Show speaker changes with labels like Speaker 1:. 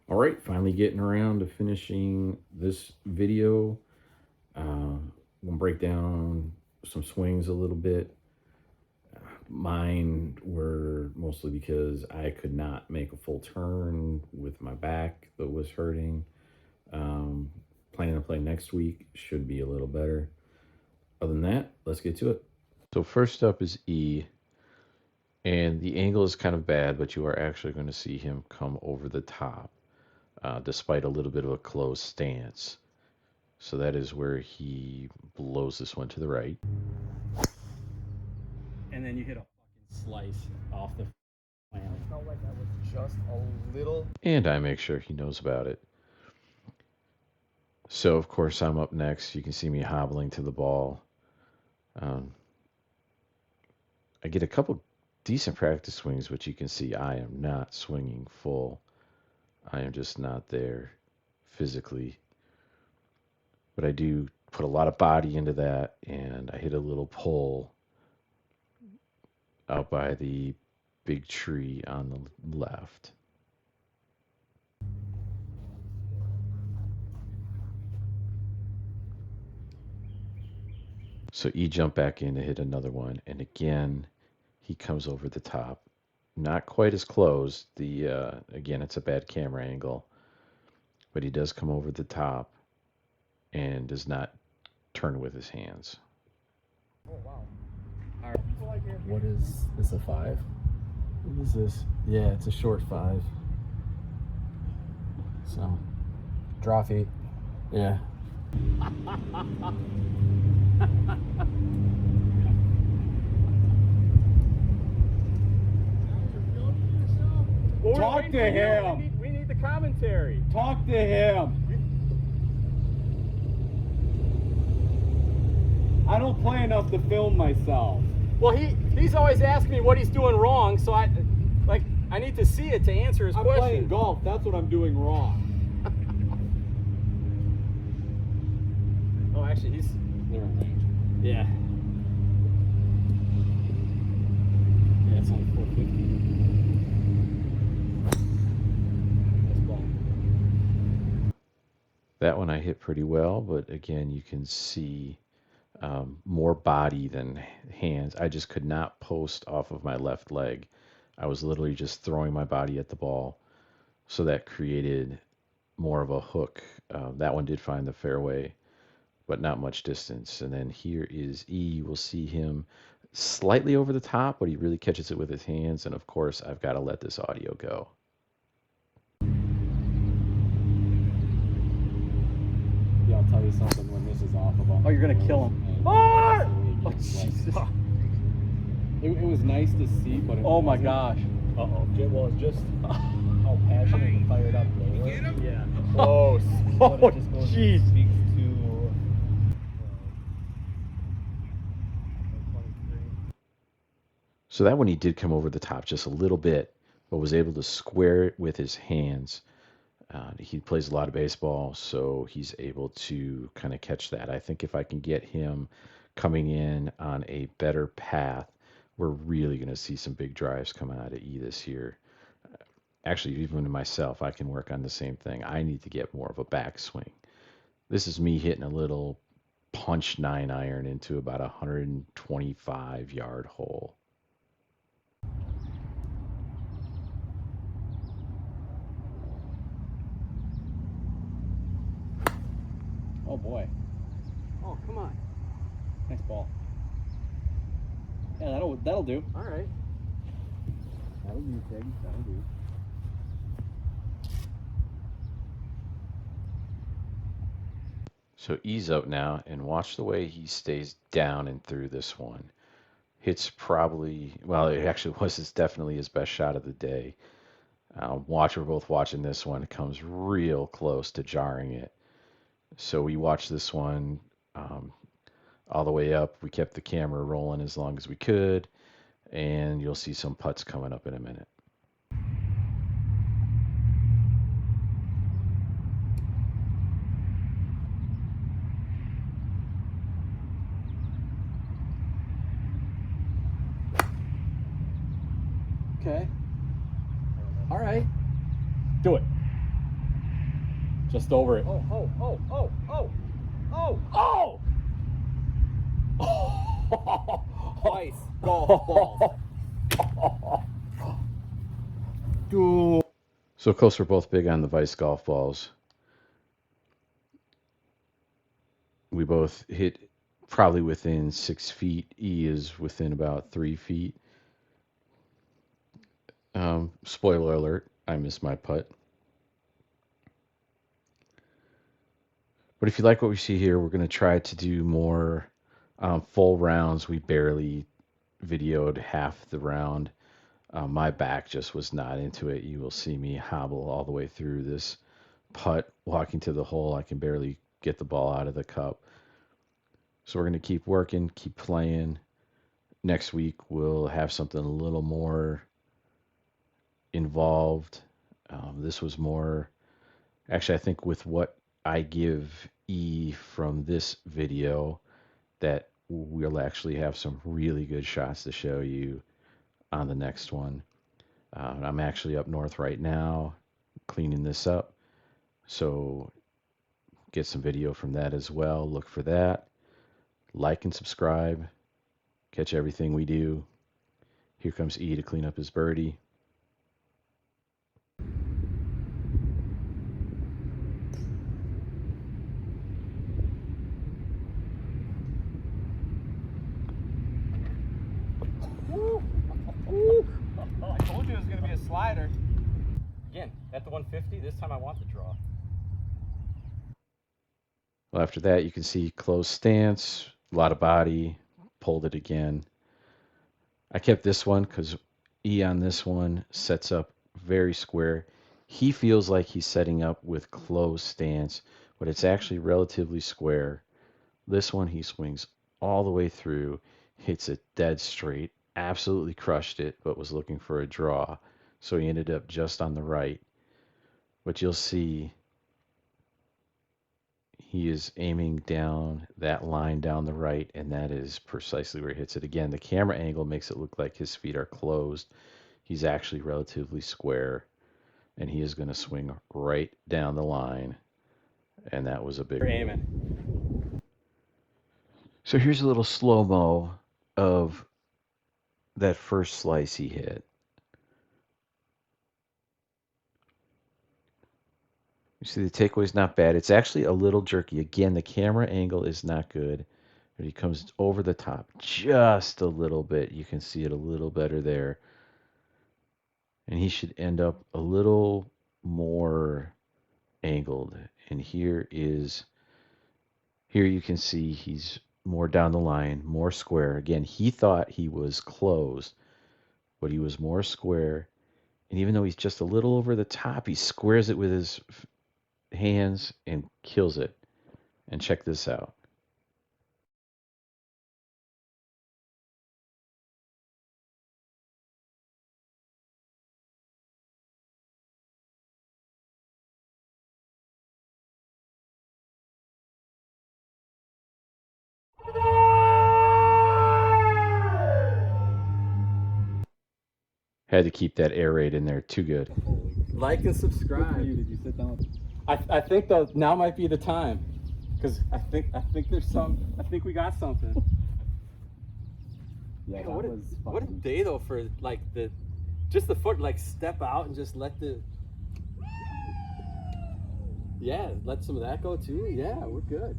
Speaker 1: All right, finally getting around to finishing this video. We'll break down some swings a little bit. Mine were mostly because I could not make a full turn with my back that was hurting. Um, Planning to play next week, should be a little better. Other than that, let's get to it.
Speaker 2: So first up is E, and the angle is kind of bad, but you are actually going to see him come over the top, despite a little bit of a closed stance. So that is where he blows this one to the right.
Speaker 3: And then you hit a fucking slice off the planet.
Speaker 4: I felt like I was just a little.
Speaker 2: And I make sure he knows about it. So, of course, I'm up next. You can see me hobbling to the ball. Um, I get a couple decent practice swings, but you can see I am not swinging full. I am just not there physically. But I do put a lot of body into that, and I hit a little pull out by the big tree on the left. So E jumped back in to hit another one, and again, he comes over the top. Not quite as close. Again, it's a bad camera angle, but he does come over the top and does not turn with his hands.
Speaker 4: Oh wow.
Speaker 3: What is this, a 5?
Speaker 1: What is this? Yeah, it's a short 5. So,
Speaker 4: Draw feet.
Speaker 1: yeah.
Speaker 3: Talk to him. We need the commentary. Talk to him. I don't play enough to film myself. Well, he's always asking me what he's doing wrong, so I need to see it to answer his question. I'm playing golf. That's what I'm doing wrong. Oh, actually, they're in range. Yeah. Yeah, it's only 450.
Speaker 2: That one I hit pretty well, but again, you can see more body than hands. I just could not post off of my left leg. I was literally just throwing my body at the ball. So that created more of a hook. That one did find the fairway, but not much distance. And then here is E. We'll see him slightly over the top, but he really catches it with his hands. And of course, I've got to let this audio go.
Speaker 3: Yeah, I'll tell you something when this is off about. Oh, you're gonna kill him. Oh, Jesus. It was nice to see, but oh my gosh.
Speaker 4: Uh-oh. Well, it's just how passionate and fired up they were.
Speaker 3: Yeah.
Speaker 4: Close.
Speaker 3: Oh,
Speaker 4: But it just goes
Speaker 3: jeez.
Speaker 4: speaks to 23.
Speaker 2: So that one he did come over the top just a little bit, but was able to square it with his hands. He plays a lot of baseball, so he's able to kind of catch that. I think if I can get him coming in on a better path, we're really going to see some big drives coming out of E this year. Actually, even myself, I can work on the same thing. I need to get more of a backswing. This is me hitting a little punch 9-iron into about a 125-yard hole.
Speaker 3: Oh boy. Oh, come on. Nice ball. Yeah, that'll do. All right. That'll do, Tig. That'll do.
Speaker 2: So ease up now and watch the way he stays down and through this one. Hits probably, well, it actually was definitely his best shot of the day. We're both watching this one. It comes real close to jarring it. So we watched this one all the way up. We kept the camera rolling as long as we could, and you'll see some putts coming up in a minute.
Speaker 3: Okay. All right. Do it. Just over it.
Speaker 4: Twice. Golf balls.
Speaker 3: Dude.
Speaker 2: So, of course, we're both big on the Vice golf balls. We both hit probably within 6 feet. E is within about 3 feet. Spoiler alert, I missed my putt. But if you like what we see here, we're going to try to do more full rounds. We barely videoed half the round. My back just was not into it. You will see me hobble all the way through this putt, walking to the hole. I can barely get the ball out of the cup. So we're going to keep working, keep playing. Next week, we'll have something a little more involved. This was more, actually, I think with what I give E from this video, that we'll actually have some really good shots to show you on the next one. I'm actually up north right now cleaning this up, so get some video from that as well. Look for that. Like and subscribe. Catch everything we do. Here comes E to clean up his birdie.
Speaker 3: I told you it was going to be a slider. Again, at the 150, this time I want the draw.
Speaker 2: Well, after that, you can see closed stance, a lot of body, pulled it again. I kept this one because E on this one sets up very square. He feels like he's setting up with closed stance, but it's actually relatively square. This one, he swings all the way through, hits it dead straight, absolutely crushed it, but was looking for a draw. So he ended up just on the right. But you'll see he is aiming down that line down the right, and that is precisely where he hits it. Again, the camera angle makes it look like his feet are closed. He's actually relatively square, and he is going to swing right down the line, and that was a big
Speaker 3: You're aiming.
Speaker 2: So here's a little slow-mo of that first slice he hit. You see the takeaway's not bad. It's actually a little jerky. Again, the camera angle is not good. But he comes over the top just a little bit. You can see it a little better there. And he should end up a little more angled. And here you can see he's more down the line, more square. Again, he thought he was closed, but he was more square. And even though he's just a little over the top, he squares it with his hands and kills it. And check this out. Had to keep that air raid in there. Too good.
Speaker 3: Like and subscribe.
Speaker 4: Did you sit down?
Speaker 3: I think though now might be the time, because I think there's some. I think we got something.
Speaker 4: Yeah,
Speaker 3: Man,
Speaker 4: that was
Speaker 3: what a
Speaker 4: fucking...
Speaker 3: day though for like just the foot, like step out and just let let some of that go too. Yeah, we're good.